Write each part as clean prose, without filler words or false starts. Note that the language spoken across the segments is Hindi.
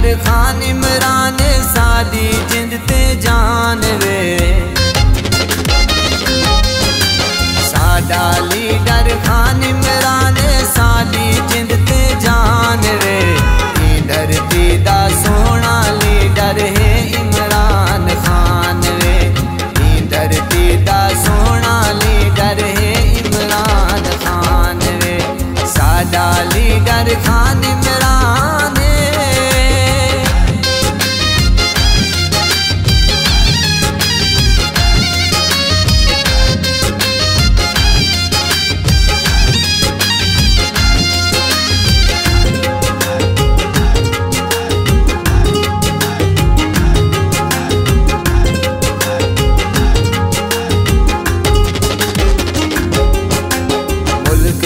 लीडर खान इमरान साडी जिंद ते जान वे। साडा लीडर खान इमरान साडी जिंद ते जान वे। धरती दा सोना लीडर है इमरान खान वे। धरती दा सोना लीडर है इमरान खान वे। साडा लीडर खान इमरान।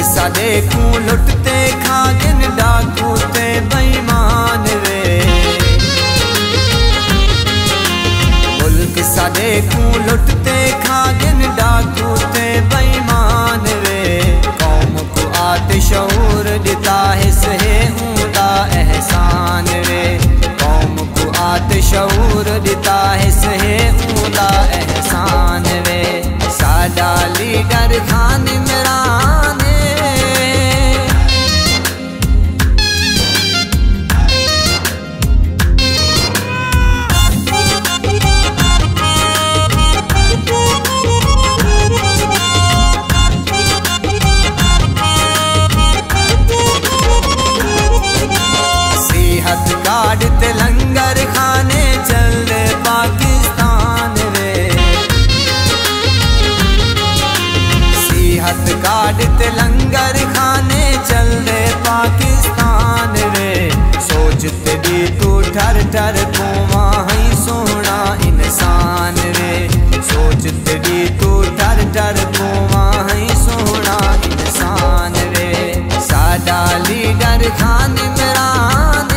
साडे को लुटते खागिन डाकू ते बेईमान वे। मुल्क साडे को लुटते खागिन डाकू ते बेईमान वे। कौम को आत शऊर दिता हिस्से ऊंदा एहसान वे। कौम को आत शऊर दिता हिस्से ऊंदा एहसान वे। साडा लीडर खान इमरान। कार्ड ते लंगर खाने चल दे पाकिस्तान वे। सिहत कार्ड ते लंगर खाने चल दे पाकिस्तान वे। सोचते भी तू ठर ठर कोवा ही सोना इंसान वे। सोचते भी तू ठर ठर कोवा ही सोना इंसान वे। साडा लीडर खान इमरान।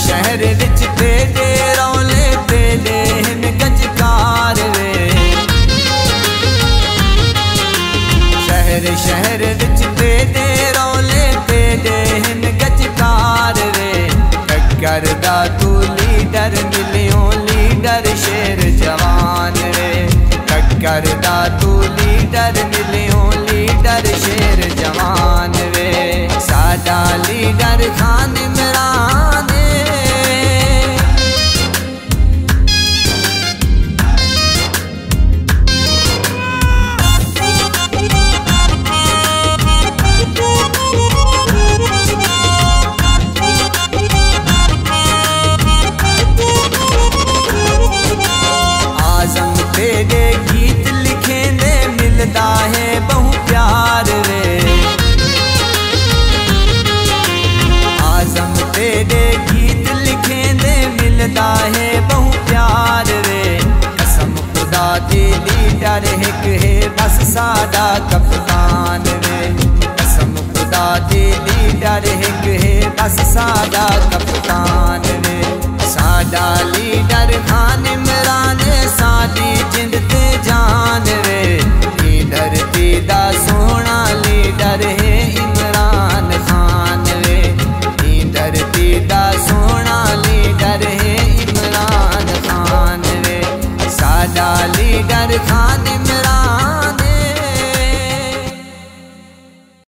शहर विच तेरे रौले तेरे हिन गजकार वे। शहर शहर विच तेरे रौले तेरे हिन गजकार वे। टक्कर दा तू लीडर मिलियो लीडर शेर जवान वे। टक्कर दा तू लीडर मिलियो लीडर शेर जवान वे। साडा लीडर खान इमरान। तेरे गीत लिखे ने मिलता है बहु प्यार वे। आजम तेरे गीत लिखे ने मिलता है बहु प्यार वे। कसम खुदा दी लीडर एक है बस साडा कप्तान वे। कसम खुदा दी लीडर एक है बस साडा कप्तान वे। साडा लीडर खान इमरान साडी